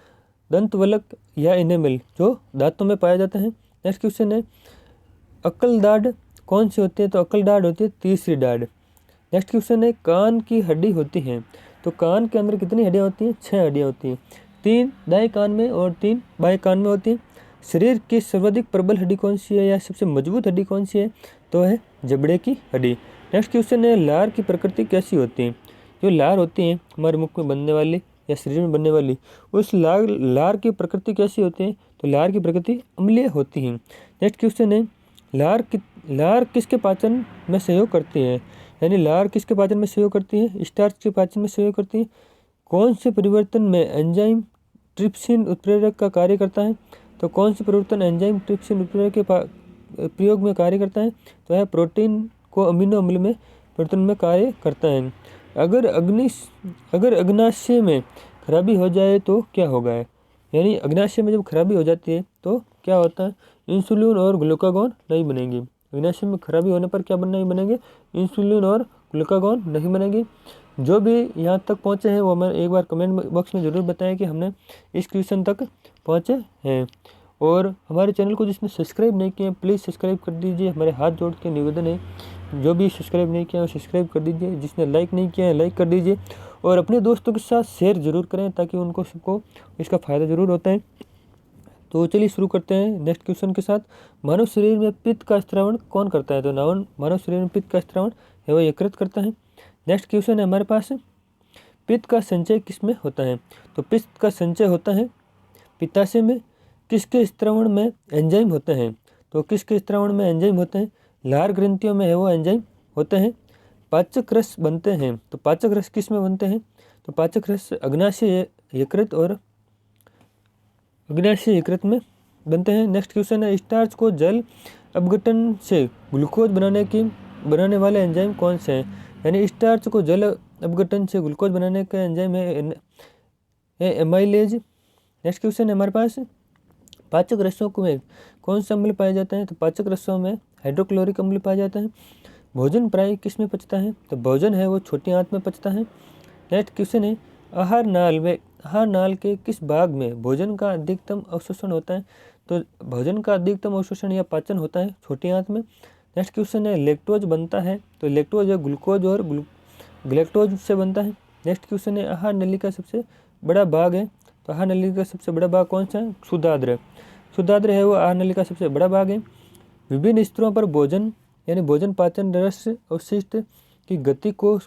दंतवल्क या इनेमल, जो दांतों में पाया जाता है। नेक्स्ट क्वेश्चन है, अक्ल दाढ़ कौन सी होती है? तो अक्ल दाढ़ होती है तीसरी दाढ़। नेक्स्ट क्वेश्चन है, कान की हड्डी होती है, तो कान के अंदर कितनी हड्डियाँ होती हैं? 6 हड्डियाँ होती हैं, 3 दाएं कान में और 3 बाएं कान में होती हैं। शरीर की सर्वाधिक प्रबल हड्डी कौन सी है, या सबसे मजबूत हड्डी कौन सी है? तो है जबड़े की हड्डी। नेक्स्ट क्वेश्चन है, लार की प्रकृति कैसी होती है? जो लार होती है हमारे मुख में बनने वाली या शरीर में बनने वाली, उस लार की प्रकृति कैसी होती है? तो लार की प्रकृति अम्लीय होती है। नेक्स्ट क्वेश्चन है, लार किसके पाचन में सहयोग करती है? यानी लार किसके पाचन में सहयोग करती है? स्टार्च के पाचन में सहयोग करती है। कौन से परिवर्तन में एंजाइम ट्रिप्सिन उत्प्रेरक का कार्य करता है? तो कौन से परिवर्तन एंजाइम ट्रिप्सिन उत्प्रेरक के प्रयोग में कार्य करता है? तो है प्रोटीन को अमीनो अम्ल में परिवर्तन में कार्य करता है। अगर अग्नाशय में खराबी हो जाए तो क्या होगा? यानी अग्नाशय में जब खराबी हो जाती है तो क्या होता है? इंसुलिन और ग्लूकागॉन नहीं बनेगी। अग्नाशय में खराबी होने पर क्या नहीं बनेंगे? इंसुलिन और ग्लूकागॉन नहीं बनेगी। जो भी यहाँ तक पहुँचे हैं वो हमें एक बार कमेंट बॉक्स में ज़रूर बताएं कि हमने इस क्वेश्चन तक पहुँचे हैं। और हमारे चैनल को जिसने सब्सक्राइब नहीं किया प्लीज़ सब्सक्राइब कर दीजिए। हमारे हाथ जोड़ के निवेदन है, जो भी सब्सक्राइब नहीं किया वो सब्सक्राइब कर दीजिए। जिसने लाइक नहीं किया है लाइक कर दीजिए, और अपने दोस्तों के साथ शेयर ज़रूर करें ताकि उनको सबको इसका फ़ायदा ज़रूर होता है। तो चलिए शुरू करते हैं नेक्स्ट क्वेश्चन के साथ। मानव शरीर में पित्त का स्त्रावण कौन करता है? तो मानव शरीर में पित्त का स्त्रावण है वो यकृत करता है। नेक्स्ट क्वेश्चन है हमारे पास, पित्त का संचय किसमें होता है? तो पित्त का संचय होता है पित्ताशय में। किसके स्त्रावण में एंजाइम होते हैं? तो किसके स्त्रावण में एंजाइम होते हैं? लार ग्रंथियों में है वो एंजाइम होते हैं। पाचक रस बनते हैं, तो पाचक रस किस में बनते हैं? तो पाचक रस अग्नाशय, यकृत और अग्नाशय यकृत में बनते हैं। नेक्स्ट क्वेश्चन है, स्टार्च को जल अपघटन से ग्लूकोज बनाने वाले एंजाइम कौन से हैं? यानी स्टार्च को जल अपघटन से ग्लूकोज बनाने का एंजाइम है एमाइलेज। नेक्स्ट क्वेश्चन है हमारे पास, पाचक रसों में कौन सा अम्ल पाया जाता है? तो पाचक रसों में हाइड्रोक्लोरिक अम्ल पाया जाता है। भोजन प्राय किस में पचता है? तो भोजन है वो छोटी आंत में पचता है। नेक्स्ट क्वेश्चन है, आहार नाल के किस भाग में भोजन का अधिकतम अवशोषण होता है? तो भोजन का अधिकतम अवशोषण या पाचन होता है छोटी आंत में। नेक्स्ट क्वेश्चन है, लैक्टोज बनता है? तो लैक्टोज है ग्लूकोज और ग्लैक्टोज से बनता है। नेक्स्ट क्वेश्चन है, आहार नली का सबसे बड़ा भाग है? तो आहार नली का सबसे बड़ा भाग कौन सा है? क्षुद्राद्र है वो आहार नली का सबसे बड़ा भाग है। विभिन्न स्तरों पर भोजन यानी भोजन पाचन रस अवशिष्ट की गति को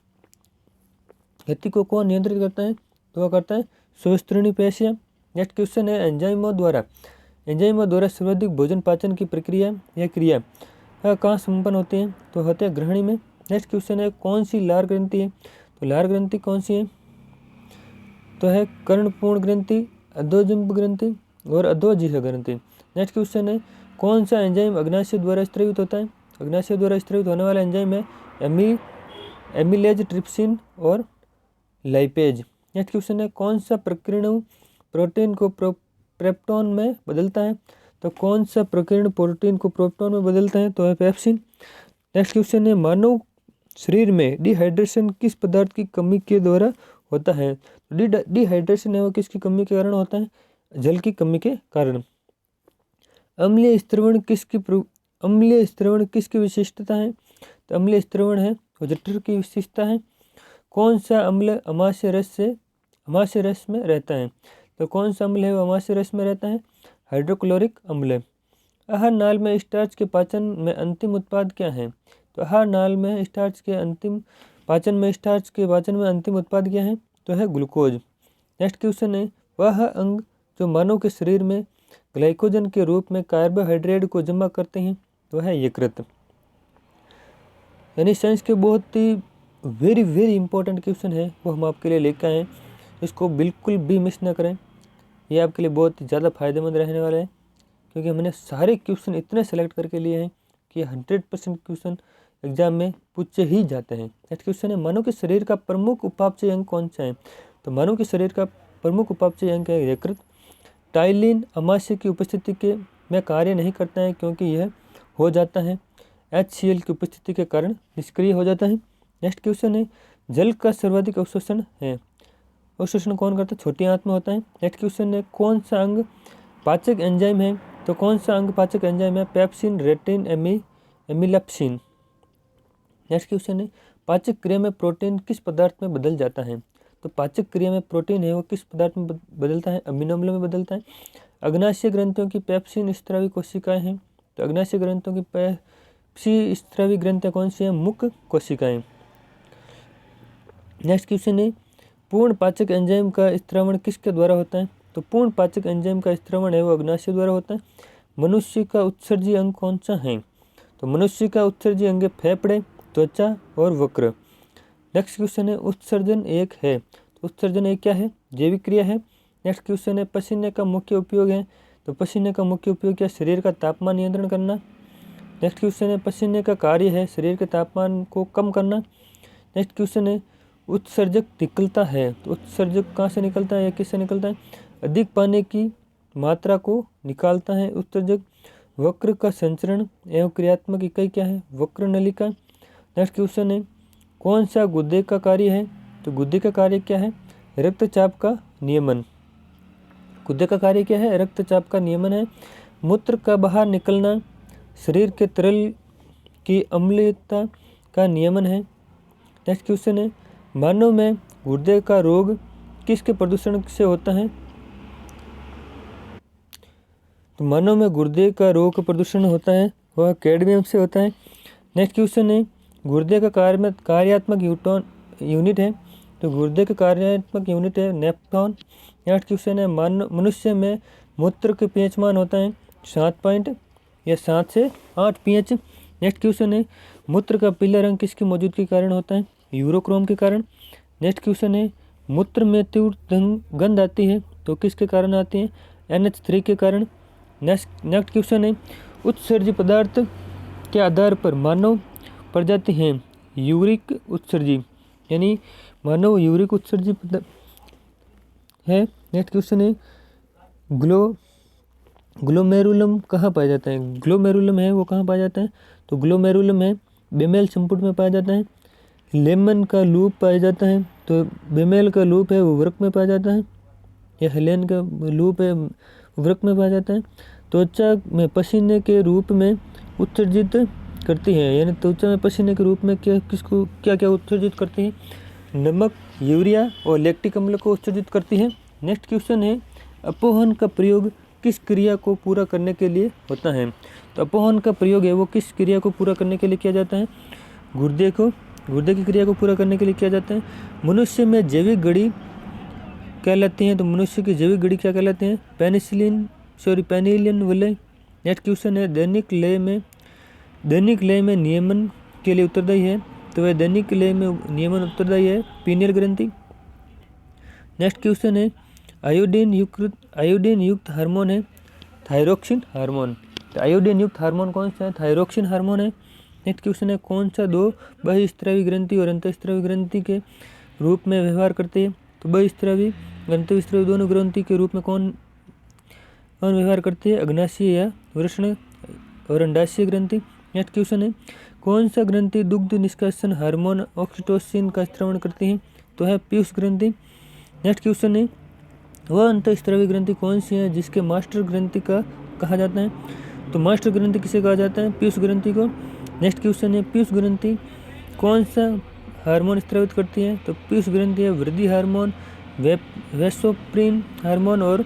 कौन नियंत्रित करता है? तो वह करता है सुविस्तृणी पेशियाँ। नेक्स्ट क्वेश्चन है, एंजाइमों द्वारा सर्वाधिक भोजन पाचन की प्रक्रिया या क्रिया कहाँ संपन्न होती है? तो होते हैं ग्रहणी में। नेक्स्ट क्वेश्चन है, कौन सी लार ग्रंथि है? तो लार ग्रंथि कौन सी है? तो है कर्णपूर्ण ग्रंथि, अधोजंप ग्रंथि और अधोजिह्वा ग्रंथि। नेक्स्ट क्वेश्चन है, कौन सा एंजाइम अग्नाशय द्वारा स्रावित होता है? अग्नाशय द्वारा स्रावित होने वाला एंजाइम है एमिलेज, ट्रिप्सिन और लाइपेज। नेक्स्ट क्वेश्चन है, कौन सा प्रकीर्ण प्रोटीन को पेप्टोन में बदलता है? तो कौन सा प्रकीर्ण प्रोटीन को पेप्टोन में बदलता है? तो है पेप्सिन। नेक्स्ट क्वेश्चन है, मानव शरीर में डिहाइड्रेशन किस पदार्थ की कमी के द्वारा होता है? डिहाइड्रेशन है वो किसकी कमी के कारण होता है? जल की कमी के कारण। अम्लीय स्त्रवण किसकी विशिष्टता है? तो अम्लीय स्त्रवण है वो जठर की विशेषता है। कौन सा अम्ल अमाशय रस में रहता है? तो कौन सा अम्ल है वो अमाशय रस में रहता है? हाइड्रोक्लोरिक अम्ल। आहार नाल में स्टार्च के पाचन में अंतिम उत्पाद क्या है? तो आहार नाल में स्टार्च के पाचन में अंतिम उत्पाद क्या है? तो है ग्लूकोज। नेक्स्ट क्वेश्चन है, वह अंग जो मानव के शरीर में ग्लाइकोजन के रूप में कार्बोहाइड्रेट को जमा करते हैं? तो है यकृत। यानी साइंस के बहुत ही वेरी इंपॉर्टेंट क्वेश्चन है वो हम आपके लिए लेकर आए हैं। इसको बिल्कुल भी मिस ना करें, ये आपके लिए बहुत ज़्यादा फायदेमंद रहने वाला है, क्योंकि हमने सारे क्वेश्चन इतने सेलेक्ट करके लिए हैं कि 100% क्वेश्चन एग्जाम में पूछे ही जाते हैं। नेक्स्ट क्वेश्चन है, मानव के शरीर का प्रमुख उपापचय अंग कौन सा है? तो मानव के शरीर का प्रमुख उपापचय अंग है यकृत। टाइलिन अमाशय की उपस्थिति में कार्य नहीं करता है क्योंकि यह हो जाता है HCl की उपस्थिति के कारण निष्क्रिय हो जाता है। नेक्स्ट क्वेश्चन है, जल का सर्वाधिक अवशोषण कौन करता है? छोटी आंत में होता है। नेक्स्ट क्वेश्चन है, कौन सा अंग पाचक एंजाइम है? तो कौन सा अंग पाचक एंजाइम है? पेप्सिन, रेटिन, एमिलेप्सिन। नेक्स्ट क्वेश्चन है, पाचक क्रिया में प्रोटीन किस पदार्थ में बदल जाता है? तो पाचक क्रिया में प्रोटीन है वो किस पदार्थ में बदलता है? अमीनो अम्ल में बदलता है। अग्नाशय ग्रंथियों की पेप्सिन स्त्रावी कोशिकाएं हैं? तो अग्नाशय ग्रंथियों की पेप्सी स्त्रावी ग्रंथियां कौन सी हैं? मुख्य कोशिकाएं। नेक्स्ट क्वेश्चन है, पूर्ण पाचक एंजाइम का स्त्रावण किसके द्वारा होता है? तो पूर्ण पाचक एंजाइम का स्त्रावण है वो अग्नाशय द्वारा होता है। मनुष्य का उत्सर्जी अंग कौन सा है? तो मनुष्य का उत्सर्जी अंग फेफड़े, त्वचा और वक्र। नेक्स्ट क्वेश्चन है, उत्सर्जन एक है? तो उत्सर्जन एक क्या है? जैविक क्रिया है। नेक्स्ट क्वेश्चन है, पसीने का मुख्य उपयोग है? तो पसीने का मुख्य उपयोग क्या? शरीर का तापमान नियंत्रण करना। नेक्स्ट क्वेश्चन है, पसीने का कार्य है शरीर के तापमान को कम करना। नेक्स्ट क्वेश्चन है, उत्सर्जक निकलता है? तो उत्सर्जक कहाँ से निकलता है या किससे निकलता है? अधिक पानी की मात्रा को निकालता है उत्सर्जक। वक्र का संचरण एवं क्रियात्मक इकाई क्या है? वक्र नलिका। नेक्स्ट क्वेश्चन है, कौन सा गुर्दे का कार्य है? तो गुर्दे का कार्य क्या है? रक्तचाप का नियमन। गुर्दे का कार्य क्या है? रक्तचाप का नियमन है। मूत्र का बाहर निकलना शरीर के तरल की अम्लता का नियमन है। नेक्स्ट क्वेश्चन है, मानव में गुर्दे का रोग किसके प्रदूषण से होता है? तो मानव में गुर्दे का रोग का प्रदूषण होता है वह कैडमियम से होता है। नेक्स्ट क्वेश्चन है, गुर्दे का कार्यात्मक यूनिट है? तो गुर्दे का कार्यात्मक यूनिट है नेफ्रॉन। नेक्स्ट क्वेश्चन है, मनुष्य में मूत्र के pH मान होता है 7 से 8 pH। नेक्स्ट क्वेश्चन है, मूत्र का पीला रंग किसकी मौजूदगी के कारण होता है? यूरोक्रोम के कारण। नेक्स्ट क्वेश्चन है, मूत्र में तीव्र गंध आती है तो किसके कारण आती है? NH3 के कारण। नेक्स्ट क्वेश्चन है, उत्सर्जी पदार्थ के आधार पर मानव प्रजाति हैं यूरिक उत्सर्जी, यानी मानव यूरिक उत्सर्जी है। नेक्स्ट क्वेश्चन है, ग्लोमेरुलम कहाँ पाया जाता है? ग्लोमेरुलम है वो कहाँ पाया जाता है? तो ग्लोमेरुलम है बेमेल संपुट में पाया जाता है। लेमन का लूप पाया जाता है, तो बेमेल का लूप है वो वृक्क में पाया जाता है, या हेलेन का लूप है वृक्क में पाया जाता है। त्वचा में पसीने के रूप में उत्सर्जित करती है, यानी त्वचा में पसीने के रूप में क्या क्या उत्सर्जित करती है? नमक, यूरिया और लैक्टिक अम्ल को उत्सर्जित करती है। नेक्स्ट क्वेश्चन है, अपोहन का प्रयोग किस क्रिया को पूरा करने के लिए होता है? तो अपोहन का प्रयोग है वो किस क्रिया को पूरा करने के लिए किया जाता है? गुर्दे की क्रिया को पूरा करने के लिए किया जाता है। मनुष्य में जैविक घड़ी कहलाती हैं, तो मनुष्य की जैविक घड़ी क्या कहलाते हैं? पेनिलियन वलय। नेक्स्ट क्वेश्चन है, दैनिक लय में नियमन के लिए उत्तरदायी है, तो वह दैनिक लय में नियमन उत्तरदायी है पीनियल ग्रंथि। नेक्स्ट क्वेश्चन है, आयोडीन युक्त हार्मोन है थायरोक्सिन हार्मोन। तो आयोडीन युक्त हार्मोन कौन सा है? थायरोक्सिन हार्मोन है। नेक्स्ट क्वेश्चन है, कौन सा दो बहिस्रावी ग्रंथि और अंतःस्रावी ग्रंथि के रूप में व्यवहार करते हैं? तो बहिस्रावी अंतःस्रावी दोनों ग्रंथि के रूप में कौन व्यवहार करती है? अग्नाशय या वृषण और अंडाशय ग्रंथि। नेक्स्ट क्वेश्चन है, कौन सा ग्रंथि दुग्ध निष्कासन हार्मोन ऑक्सीटोसिन का स्रावण करती है? तो है पीयूष ग्रंथि। नेक्स्ट क्वेश्चन है, वह अंतःस्रावी ग्रंथि कौन सी है जिसके मास्टर ग्रंथि का कहा जाता है? तो मास्टर ग्रंथि किसे कहा जाता है? पीयूष ग्रंथि को। नेक्स्ट क्वेश्चन है, पीयूष ग्रंथि कौन सा हार्मोन स्रावित करती है? तो पीयूष ग्रंथि है वृद्धि हार्मोन, वैसोप्रिन हार्मोन और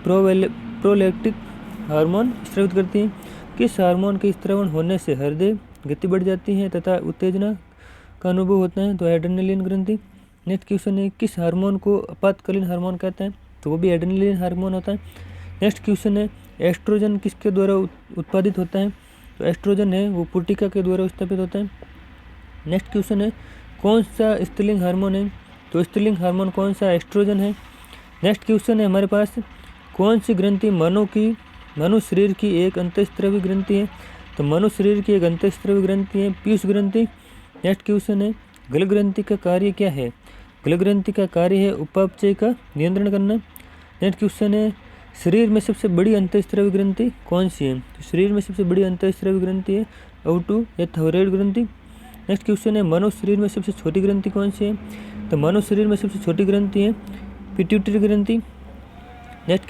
प्रोलैक्टिक हार्मोन स्रावित करती है। किस हार्मोन के स्रावण होने से हृदय गति बढ़ जाती है तथा उत्तेजना का अनुभव होता है? तो एड्रेनलिन ग्रंथि। नेक्स्ट क्वेश्चन है, किस हार्मोन को आपातकालीन हार्मोन कहते हैं? तो वो भी एड्रेनलिन हार्मोन होता है। नेक्स्ट क्वेश्चन है, एस्ट्रोजन किसके द्वारा उत्पादित होता है? तो एस्ट्रोजन है वो पुटिका के द्वारा स्थापित होता है। नेक्स्ट क्वेश्चन है, कौन सा स्त्रीलिंग हार्मोन है? तो स्त्रीलिंग हार्मोन कौन सा? एस्ट्रोजन है। नेक्स्ट क्वेश्चन है हमारे पास, कौन सी ग्रंथि मानव शरीर की एक अंतःस्रावी ग्रंथि है? तो मानव शरीर की एक अंतःस्रावी ग्रंथि है पीयूष ग्रंथि। नेक्स्ट क्वेश्चन है, गल ग्रंथि का कार्य क्या है? गल ग्रंथि का कार्य है उपापचय का नियंत्रण करना। नेक्स्ट क्वेश्चन है, शरीर में सबसे बड़ी अंतःस्रावी ग्रंथि कौन सी है? तो शरीर में सबसे बड़ी अंतःस्रावी ग्रंथि है O2 या थायराइड ग्रंथि। नेक्स्ट क्वेश्चन है, मानव शरीर में सबसे छोटी ग्रंथि कौन सी है? तो मानव शरीर में सबसे छोटी ग्रंथि है पिट्यूटरी ग्रंथि। नेक्स्ट